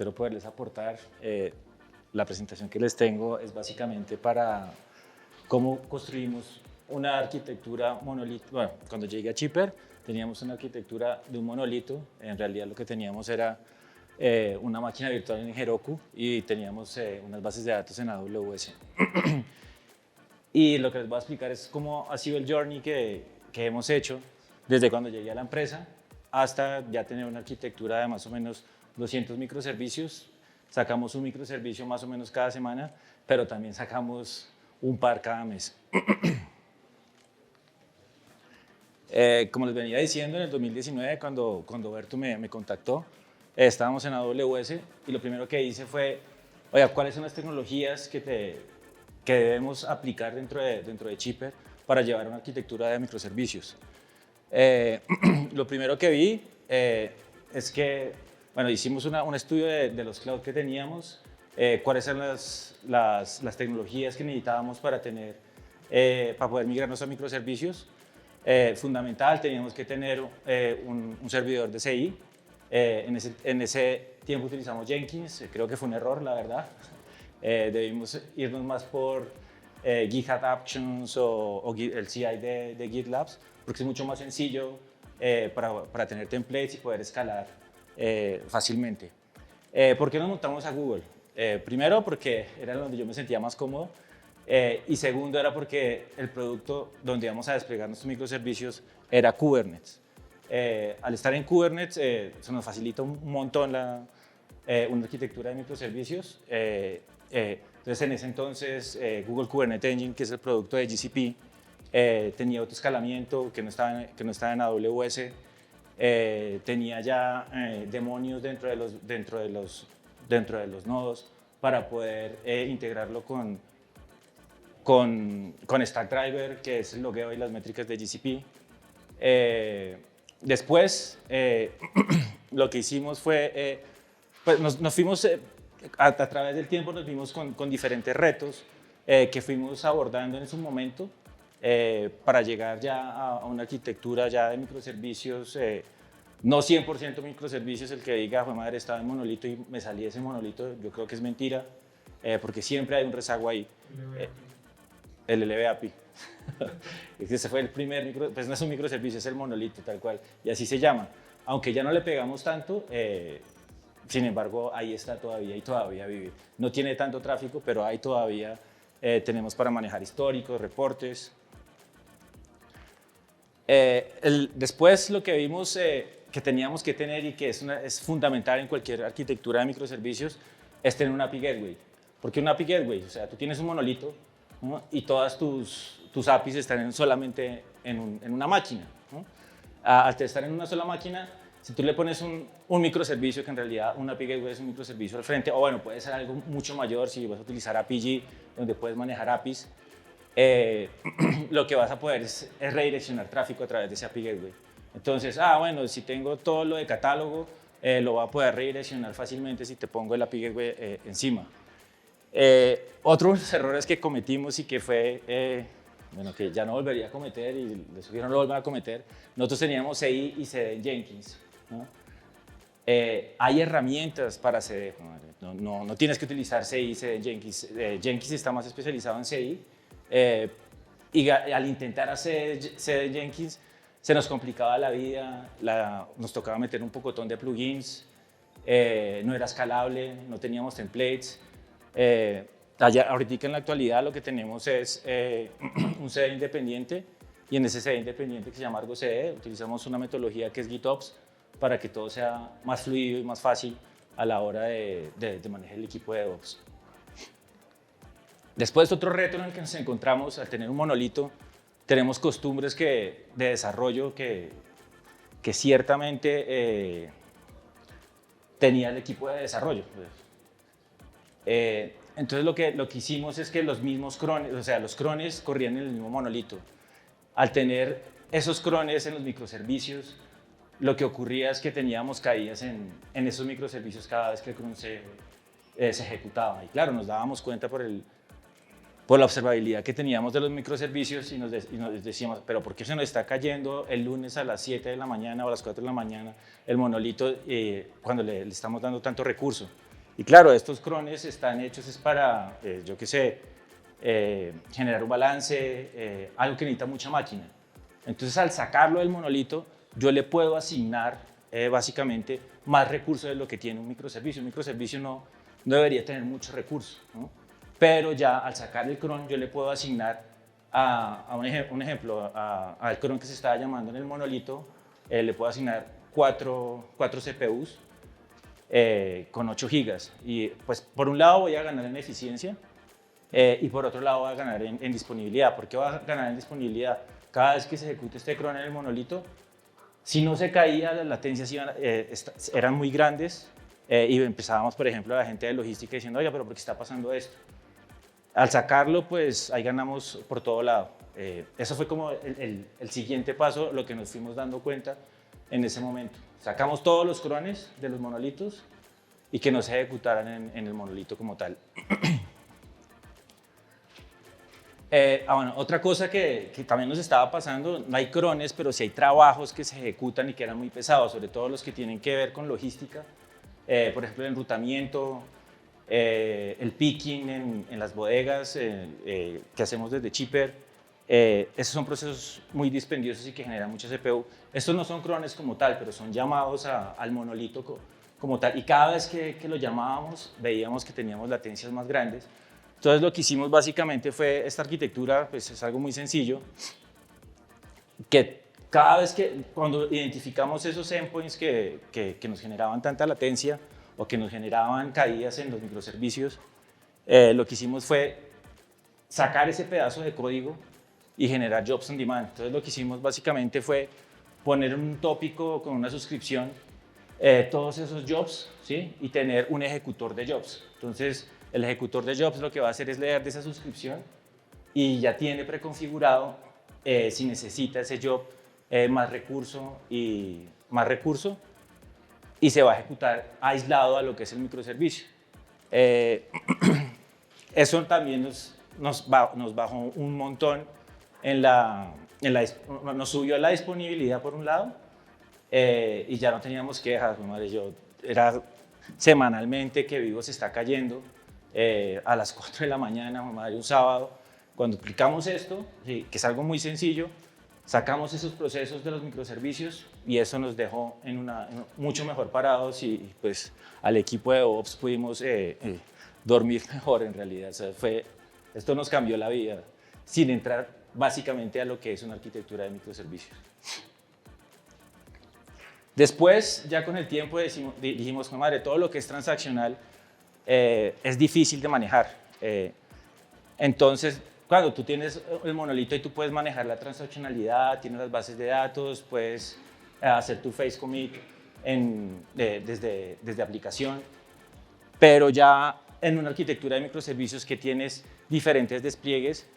espero poderles aportar. La presentación que les tengo es básicamente para cómo construimos una arquitectura monolito. Bueno, cuando llegué a Chipper teníamos una arquitectura de un monolito. En realidad lo que teníamos era una máquina virtual en Heroku y teníamos unas bases de datos en AWS. Y lo que les voy a explicar es cómo ha sido el journey que hemos hecho desde cuando llegué a la empresa hasta ya tener una arquitectura de más o menos 200 microservicios. Sacamos un microservicio más o menos cada semana, pero también sacamos un par cada mes. Como les venía diciendo, en el 2019, cuando Berto me contactó, estábamos en AWS y lo primero que hice fue, oiga, ¿cuáles son las tecnologías que debemos aplicar dentro de Chipper para llevar una arquitectura de microservicios? Lo primero que vi es que, bueno, hicimos un estudio de los clouds que teníamos, cuáles eran las tecnologías que necesitábamos para poder migrarnos a microservicios. Fundamental, teníamos que tener un servidor de CI. En ese tiempo utilizamos Jenkins, creo que fue un error, la verdad. Debimos irnos más por GitHub Actions o el CI de GitLab, porque es mucho más sencillo para tener templates y poder escalar fácilmente. ¿Por qué nos montamos a Google? Primero, porque era donde yo me sentía más cómodo. Y segundo, era porque el producto donde íbamos a desplegar nuestros microservicios era Kubernetes. Al estar en Kubernetes, se nos facilita un montón una arquitectura de microservicios. Entonces, en ese entonces, Google Kubernetes Engine, que es el producto de GCP, tenía autoescalamiento que no estaba en AWS, tenía ya demonios dentro de los nodos para poder integrarlo con Stackdriver, que es el logueo y las métricas de GCP. Después, lo que hicimos fue, pues nos fuimos, a través del tiempo nos vimos con diferentes retos que fuimos abordando en su momento para llegar ya a una arquitectura ya de microservicios, no 100% microservicios, el que diga, fue madre, estaba en monolito y me salí de ese monolito, yo creo que es mentira, porque siempre hay un rezago ahí. El LV API. Ese fue el primer pues no es un microservicio, es el monolito tal cual, y así se llama. Aunque ya no le pegamos tanto, sin embargo, ahí está todavía y todavía vive. No tiene tanto tráfico, pero ahí todavía tenemos para manejar históricos, reportes. Después lo que vimos que teníamos que tener y que es fundamental en cualquier arquitectura de microservicios es tener un API Gateway. ¿Por qué un API Gateway? O sea, tú tienes un monolito, ¿no? Y todas tus APIs están solamente en una máquina, ¿no? Al estar en una sola máquina, si tú le pones un microservicio, que en realidad un API Gateway es un microservicio al frente, o bueno, puede ser algo mucho mayor si vas a utilizar APG, donde puedes manejar APIs, lo que vas a poder es redireccionar tráfico a través de ese API Gateway. Entonces, bueno, si tengo todo lo de catálogo, lo voy a poder redireccionar fácilmente si te pongo el API Gateway encima. Otros errores que cometimos y que fue, bueno, que ya no volvería a cometer y les sugiero no lo volver a cometer, nosotros teníamos CI y CD en Jenkins, ¿no? Hay herramientas para CD, no tienes que utilizar CI y CD en Jenkins. Jenkins está más especializado en CI y al intentar hacer CD en Jenkins se nos complicaba la vida, nos tocaba meter un pocotón de plugins, no era escalable, no teníamos templates. Ahorita en la actualidad lo que tenemos es un CD independiente y en ese CD independiente que se llama Argo CD utilizamos una metodología que es GitOps para que todo sea más fluido y más fácil a la hora de manejar el equipo de DevOps. Después, otro reto en el que nos encontramos al tener un monolito, tenemos costumbres de desarrollo que ciertamente tenía el equipo de desarrollo. Entonces lo que hicimos es que los mismos crones, o sea, los crones corrían en el mismo monolito. Al tener esos crones en los microservicios, lo que ocurría es que teníamos caídas en esos microservicios cada vez que el cron se ejecutaba. Y claro, nos dábamos cuenta por la observabilidad que teníamos de los microservicios y nos decíamos, pero ¿por qué se nos está cayendo el lunes a las 7 de la mañana o a las 4 de la mañana el monolito cuando le estamos dando tanto recurso? Y claro, estos crones están hechos es para, yo qué sé, generar un balance, algo que necesita mucha máquina. Entonces, al sacarlo del monolito, yo le puedo asignar básicamente más recursos de lo que tiene un microservicio. Un microservicio no debería tener muchos recursos, ¿no? Pero ya al sacar el cron, yo le puedo asignar un ejemplo, al cron que se estaba llamando en el monolito, le puedo asignar cuatro CPUs con 8 gigas. Y pues por un lado voy a ganar en eficiencia y por otro lado voy a ganar en disponibilidad. ¿Por qué voy a ganar en disponibilidad? Cada vez que se ejecute este cron en el monolito, si no se caía, las latencias eran muy grandes y empezábamos, por ejemplo, la gente de logística diciendo, oye, pero ¿por qué está pasando esto? Al sacarlo, pues ahí ganamos por todo lado. Eso fue como el siguiente paso, lo que nos fuimos dando cuenta en ese momento. Sacamos todos los crones de los monolitos y que no se ejecutaran en el monolito como tal. Bueno, otra cosa que también nos estaba pasando, no hay crones, pero sí hay trabajos que se ejecutan y que eran muy pesados, sobre todo los que tienen que ver con logística, por ejemplo, el enrutamiento, el picking en las bodegas que hacemos desde Chipper. Esos son procesos muy dispendiosos y que generan mucha CPU. Estos no son crones como tal, pero son llamados al monolito como tal. Y cada vez que lo llamábamos, veíamos que teníamos latencias más grandes. Entonces lo que hicimos básicamente fue esta arquitectura, pues es algo muy sencillo, que cada vez cuando identificamos esos endpoints que nos generaban tanta latencia o que nos generaban caídas en los microservicios, lo que hicimos fue sacar ese pedazo de código y generar jobs on demand. Entonces lo que hicimos básicamente fue poner un tópico con una suscripción, todos esos jobs, ¿sí? Y tener un ejecutor de jobs. Entonces el ejecutor de jobs lo que va a hacer es leer de esa suscripción y ya tiene preconfigurado si necesita ese job más recurso y se va a ejecutar aislado a lo que es el microservicio. Eso también nos bajó un montón nos subió la disponibilidad por un lado y ya no teníamos quejas. Era semanalmente que Vivo se está cayendo a las 4 de la mañana, un sábado. Cuando aplicamos esto, sí, que es algo muy sencillo, sacamos esos procesos de los microservicios y eso nos dejó mucho mejor parados y pues al equipo de DevOps pudimos dormir mejor en realidad. O sea, esto nos cambió la vida sin entrar básicamente a lo que es una arquitectura de microservicios. Después, ya con el tiempo dijimos, madre, todo lo que es transaccional es difícil de manejar. Entonces, cuando tú tienes el monolito y tú puedes manejar la transaccionalidad, tienes las bases de datos, puedes hacer tu face commit desde aplicación, pero ya en una arquitectura de microservicios que tienes diferentes despliegues,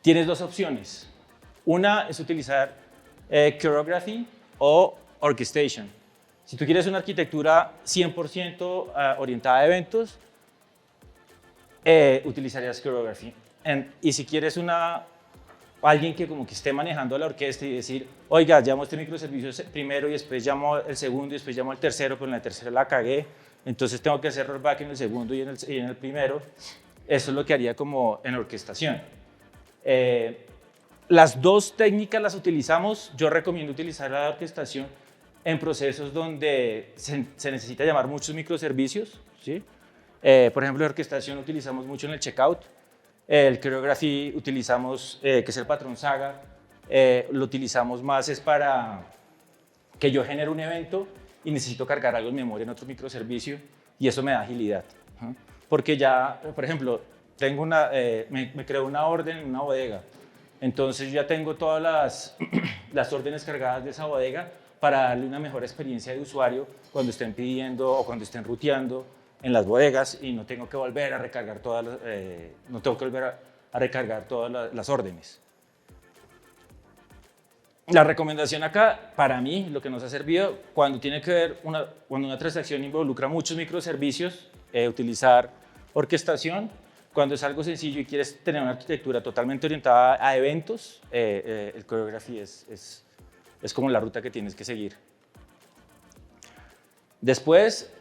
tienes dos opciones. Una es utilizar choreography o orchestration. Si tú quieres una arquitectura 100% orientada a eventos, utilizarías choreography. Y si quieres alguien que como que esté manejando la orquesta y decir, oiga, llamo este microservicio primero y después llamo el segundo y después llamo el tercero, pero en el tercero la cagué, entonces tengo que hacer rollback en el segundo y en el primero. Eso es lo que haría como en orquestación. Las dos técnicas las utilizamos. Yo recomiendo utilizar la orquestación en procesos donde se necesita llamar muchos microservicios, ¿sí? Por ejemplo, la orquestación utilizamos mucho en el checkout. El choreography utilizamos, que es el patrón Saga, lo utilizamos más es para que yo genere un evento y necesito cargar algo en memoria en otro microservicio y eso me da agilidad. Porque ya, por ejemplo, me creo una orden en una bodega, entonces ya tengo todas las órdenes cargadas de esa bodega para darle una mejor experiencia de usuario cuando estén pidiendo o cuando estén ruteando en las bodegas y no tengo que volver a recargar todas las órdenes. La recomendación acá, para mí, lo que nos ha servido, cuando tiene que ver cuando una transacción involucra muchos microservicios, utilizar orquestación. Cuando es algo sencillo y quieres tener una arquitectura totalmente orientada a eventos, el choreography es como la ruta que tienes que seguir. Después,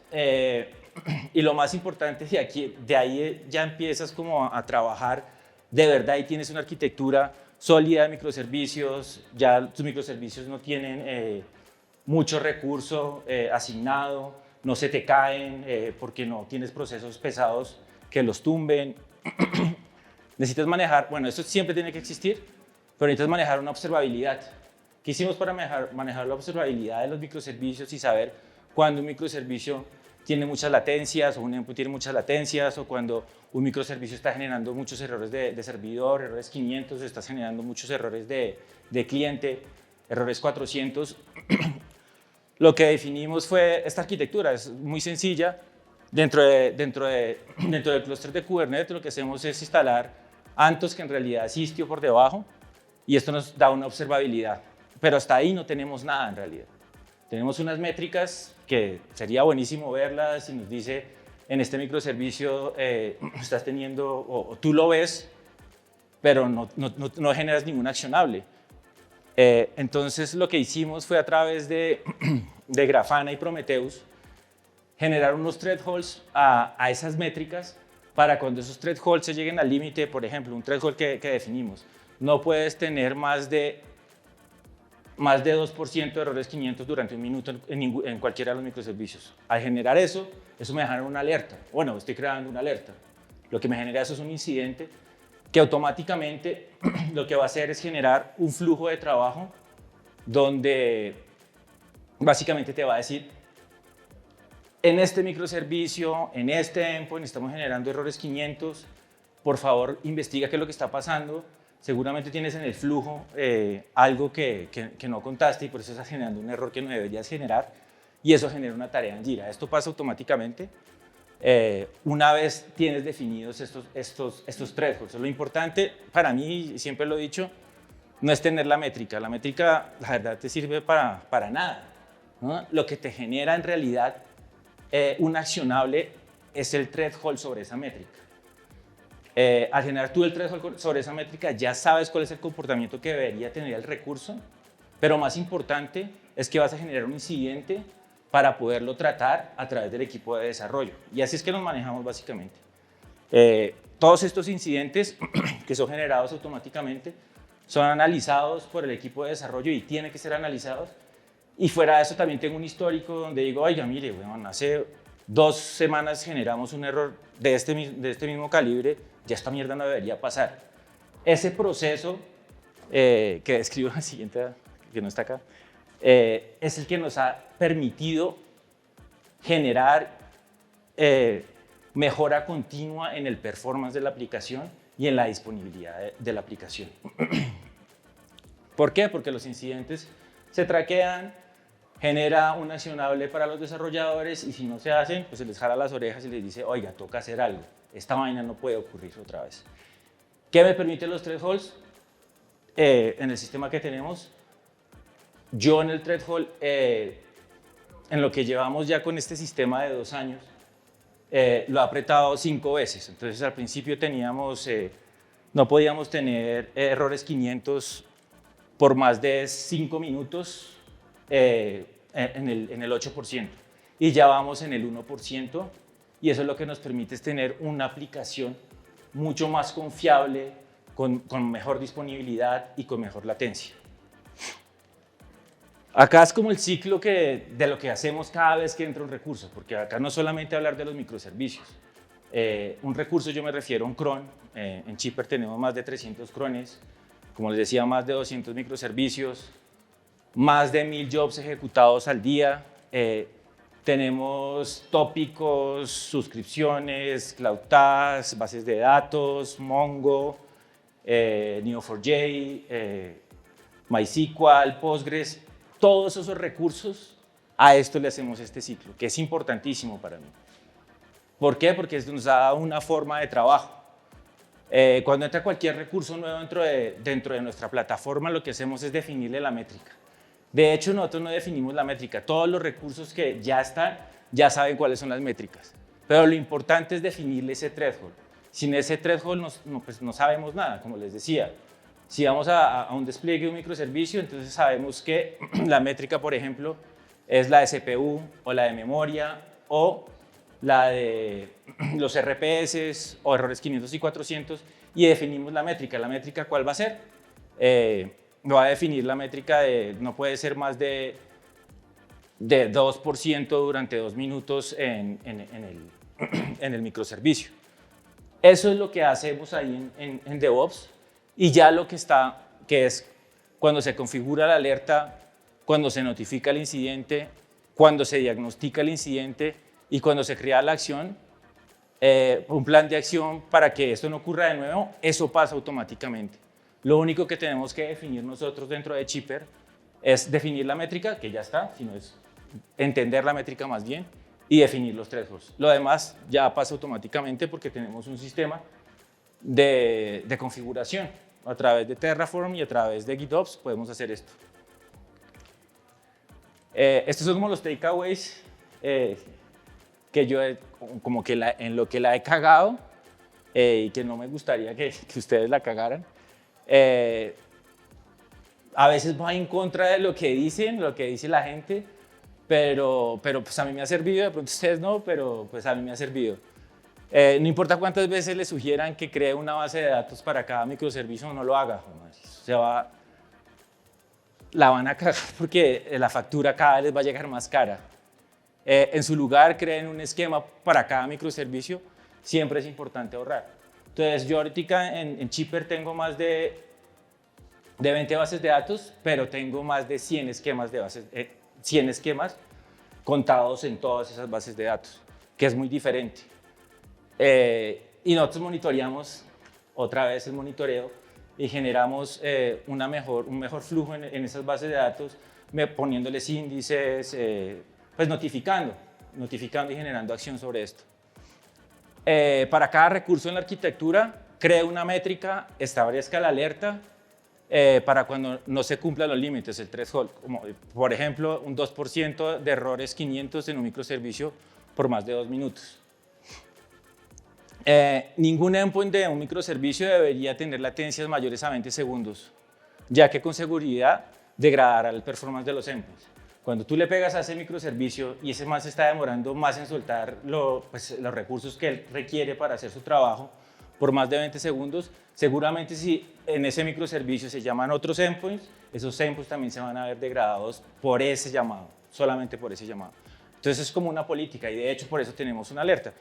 y lo más importante de ahí ya empiezas como a trabajar de verdad y tienes una arquitectura sólida de microservicios, ya tus microservicios no tienen mucho recurso asignado, no se te caen porque no tienes procesos pesados que los tumben. Necesitas manejar, bueno, esto siempre tiene que existir, pero necesitas manejar una observabilidad. ¿Qué hicimos para manejar la observabilidad de los microservicios y saber cuando un microservicio tiene muchas latencias o un endpoint tiene muchas latencias o cuando un microservicio está generando muchos errores de servidor, errores 500, está generando muchos errores de cliente, errores 400? Lo que definimos fue esta arquitectura, es muy sencilla. Dentro del clúster de Kubernetes lo que hacemos es instalar Anthos, que en realidad es Istio por debajo, y esto nos da una observabilidad. Pero hasta ahí no tenemos nada en realidad. Tenemos unas métricas que sería buenísimo verlas y nos dice en este microservicio estás teniendo, o tú lo ves, pero no generas ningún accionable. Entonces lo que hicimos fue a través de Grafana y Prometheus generar unos thresholds a esas métricas para cuando esos thresholds se lleguen al límite. Por ejemplo, un threshold que definimos, no puedes tener más de 2% de errores 500 durante un minuto en cualquiera de los microservicios. Al generar eso me genera una alerta. Bueno, estoy creando una alerta. Lo que me genera eso es un incidente que automáticamente lo que va a hacer es generar un flujo de trabajo donde básicamente te va a decir, en este microservicio, en este endpoint estamos generando errores 500, por favor investiga qué es lo que está pasando. Seguramente tienes en el flujo algo que no contaste y por eso estás generando un error que no deberías generar, y eso genera una tarea en Jira. Esto pasa automáticamente una vez tienes definidos estos thresholds. Lo importante para mí, siempre lo he dicho, no es tener la métrica. La métrica, la verdad, te sirve para nada, ¿no? Lo que te genera en realidad un accionable es el threshold sobre esa métrica. Al generar tú el threshold sobre esa métrica, ya sabes cuál es el comportamiento que debería tener el recurso, pero más importante es que vas a generar un incidente para poderlo tratar a través del equipo de desarrollo. Y así es que nos manejamos básicamente. Todos estos incidentes que son generados automáticamente son analizados por el equipo de desarrollo y tienen que ser analizados. Y fuera de eso también tengo un histórico donde digo, oiga, mire, bueno, hace 2 semanas generamos un error de este mismo calibre, ya esta mierda no debería pasar. Ese proceso que describo en la siguiente, que no está acá, es el que nos ha permitido generar mejora continua en el performance de la aplicación y en la disponibilidad de la aplicación. ¿Por qué? Porque los incidentes se traquean, genera un accionable para los desarrolladores y si no se hacen, pues se les jala las orejas y les dice, oiga, toca hacer algo. Esta vaina no puede ocurrir otra vez. ¿Qué me permiten los thresholds? En el sistema que tenemos, yo en el threshold, en lo que llevamos ya con este sistema de 2 años, lo he apretado 5 veces. Entonces al principio no podíamos tener errores 500 por más de 5 minutos en el 8%. Y ya vamos en el 1%. Y eso es lo que nos permite es tener una aplicación mucho más confiable, con mejor disponibilidad y con mejor latencia. Acá es como el ciclo de lo que hacemos cada vez que entra un recurso, porque acá no solamente hablar de los microservicios. Un recurso, yo me refiero a un cron. En Chipper tenemos más de 300 crones, como les decía, más de 200 microservicios, más de 1000 jobs ejecutados al día. Tenemos tópicos, suscripciones, CloudTask, bases de datos, Mongo, Neo4j, MySQL, Postgres. Todos esos recursos, a esto le hacemos este ciclo, que es importantísimo para mí. ¿Por qué? Porque esto nos da una forma de trabajo. Cuando entra cualquier recurso nuevo dentro de nuestra plataforma, lo que hacemos es definirle la métrica. De hecho, nosotros no definimos la métrica. Todos los recursos que ya están, ya saben cuáles son las métricas. Pero lo importante es definirle ese threshold. Sin ese threshold pues no sabemos nada, como les decía. Si vamos a un despliegue de un microservicio, entonces sabemos que la métrica, por ejemplo, es la de CPU o la de memoria o la de los RPS o errores 500 y 400 y definimos la métrica. ¿La métrica cuál va a ser? Va a definir la métrica de no puede ser más de 2% durante 2 minutos en el microservicio. Eso es lo que hacemos ahí en DevOps y ya lo que está, que es cuando se configura la alerta, cuando se notifica el incidente, cuando se diagnostica el incidente y cuando se crea la acción, un plan de acción para que esto no ocurra de nuevo, eso pasa automáticamente. Lo único que tenemos que definir nosotros dentro de Chipper es definir la métrica, que ya está, sino es entender la métrica más bien, y definir los thresholds. Lo demás ya pasa automáticamente porque tenemos un sistema de configuración. A través de Terraform y a través de GitOps podemos hacer esto. Estos son como los takeaways que yo como que en lo que la he cagado y que no me gustaría que ustedes la cagaran. A veces va en contra de lo que dicen, lo que dice la gente, pero pues a mí me ha servido, de pronto ustedes no, pero pues a mí me ha servido. No importa cuántas veces le sugieran que cree una base de datos para cada microservicio, no lo haga, la van a cagar porque la factura cada vez les va a llegar más cara. En su lugar, creen un esquema para cada microservicio, siempre es importante ahorrar. Entonces, yo ahorita en Chipper tengo más de 20 bases de datos, pero tengo más de 100 esquemas, 100 esquemas contados en todas esas bases de datos, que es muy diferente. Y nosotros monitoreamos otra vez el monitoreo y generamos un mejor flujo en esas bases de datos, poniéndoles índices, pues notificando y generando acción sobre esto. Para cada recurso en la arquitectura, cree una métrica, establezca la alerta para cuando no se cumplan los límites, el threshold, como por ejemplo un 2% de errores 500 en un microservicio por más de 2 minutos. Ningún endpoint de un microservicio debería tener latencias mayores a 20 segundos, ya que con seguridad degradará el performance de los endpoints. Cuando tú le pegas a ese microservicio y ese más se está demorando más en soltar los recursos que él requiere para hacer su trabajo por más de 20 segundos, seguramente si en ese microservicio se llaman otros endpoints, esos endpoints también se van a ver degradados por ese llamado, solamente por ese llamado. Entonces es como una política y de hecho por eso tenemos una alerta.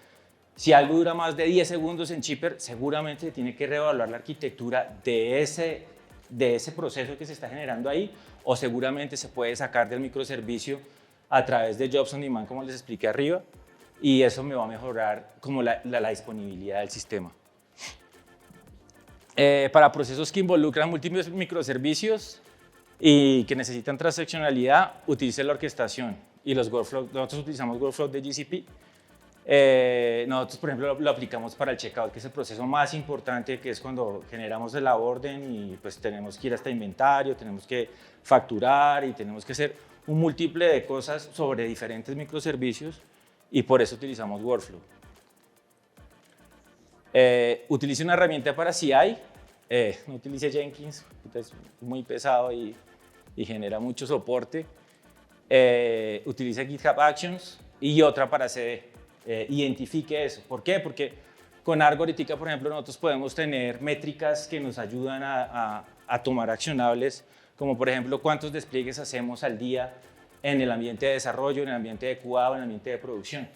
Si algo dura más de 10 segundos en Chipper, seguramente se tiene que reevaluar la arquitectura de ese proceso que se está generando ahí, o seguramente se puede sacar del microservicio a través de Jobs on Demand, como les expliqué arriba, y eso me va a mejorar como la disponibilidad del sistema. Para procesos que involucran múltiples microservicios y que necesitan transaccionalidad, utilice la orquestación y los workflows. Nosotros utilizamos workflows de GCP. Nosotros, por ejemplo, lo aplicamos para el checkout, que es el proceso más importante, que es cuando generamos la orden y pues tenemos que ir hasta inventario, tenemos que facturar y tenemos que hacer un múltiple de cosas sobre diferentes microservicios y por eso utilizamos Workflow. Utilice una herramienta para CI, no utilice Jenkins, es muy pesado y genera mucho soporte. Utilice GitHub Actions y otra para CD. Identifique eso. ¿Por qué? Porque con Argorítica, por ejemplo, nosotros podemos tener métricas que nos ayudan a tomar accionables, como por ejemplo cuántos despliegues hacemos al día en el ambiente de desarrollo, en el ambiente de QA o en el ambiente de producción.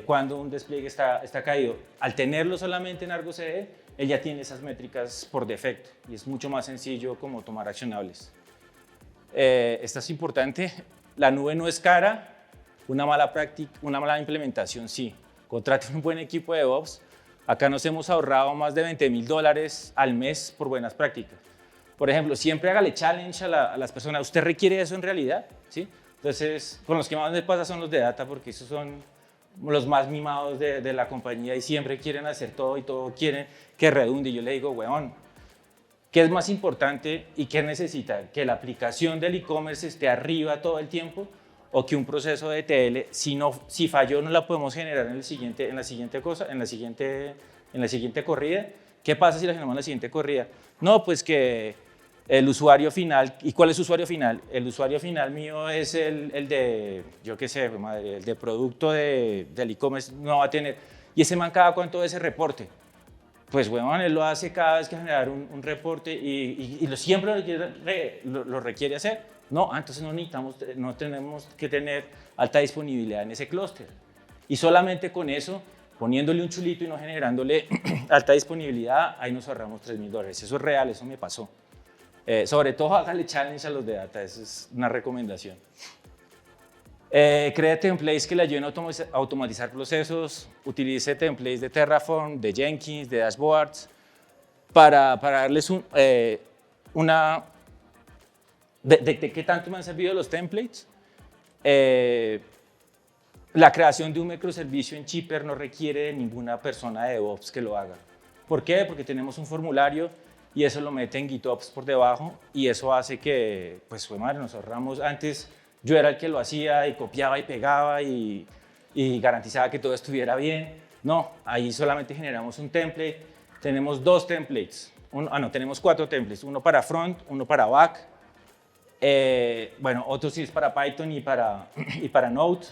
Cuando un despliegue está caído. Al tenerlo solamente en Argo CD, él ya tiene esas métricas por defecto y es mucho más sencillo como tomar accionables. Esto es importante. La nube no es cara. Una mala práctica, una mala implementación, sí. Contraten un buen equipo de DevOps. Acá nos hemos ahorrado más de $20,000 al mes por buenas prácticas. Por ejemplo, siempre hágale challenge a las personas. ¿Usted requiere eso en realidad? ¿Sí? Entonces, con los que más me pasa son los de data, porque esos son los más mimados de la compañía y siempre quieren hacer todo y todo quieren que redunde. Y yo le digo, weón, ¿qué es más importante y qué necesita? ¿Que la aplicación del e-commerce esté arriba todo el tiempo? O que un proceso de ETL, si falló, no la podemos generar en la siguiente corrida. ¿Qué pasa si la generamos en la siguiente corrida? No, pues que El usuario final, ¿y cuál es usuario final? El usuario final mío es el de, yo qué sé, madre, el de producto del e-commerce no va a tener. ¿Y ese man cada cuánto ve ese reporte? Pues, bueno, él lo hace cada vez que generar un reporte y siempre lo requiere hacer. No, entonces no tenemos que tener alta disponibilidad en ese clúster. Y solamente con eso, poniéndole un chulito y no generándole alta disponibilidad, ahí nos ahorramos $3.000. Eso es real, eso me pasó. Sobre todo, hágale challenge a los de data, esa es una recomendación. Cree templates que le ayuden a automatizar procesos, utilice templates de Terraform, de Jenkins, de dashboards, para darles una... ¿De qué tanto me han servido los templates? La creación de un microservicio en Chipper no requiere de ninguna persona de DevOps que lo haga. ¿Por qué? Porque tenemos un formulario y eso lo mete en GitOps por debajo y eso hace que, pues, fue madre, nos ahorramos. Antes yo era el que lo hacía y copiaba y pegaba y garantizaba que todo estuviera bien. No, ahí solamente generamos un template. Tenemos dos templates. Tenemos 4 templates. Uno para front, uno para back. Bueno, otro sí es para Python y para Node.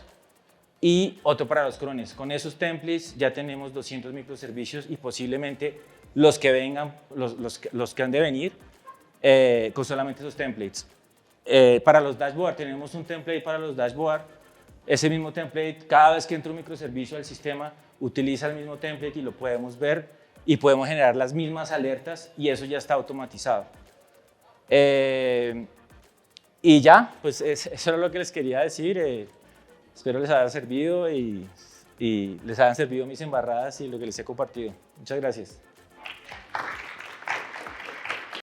Y otro para los crones. Con esos templates ya tenemos 200 microservicios y posiblemente los que vengan, los que han de venir, con solamente esos templates. Para los dashboards, tenemos un template para los dashboards. Ese mismo template, cada vez que entra un microservicio al sistema, utiliza el mismo template y lo podemos ver y podemos generar las mismas alertas y eso ya está automatizado. Y ya, pues eso era lo que les quería decir. Espero les haya servido y les hayan servido mis embarradas y lo que les he compartido. Muchas gracias.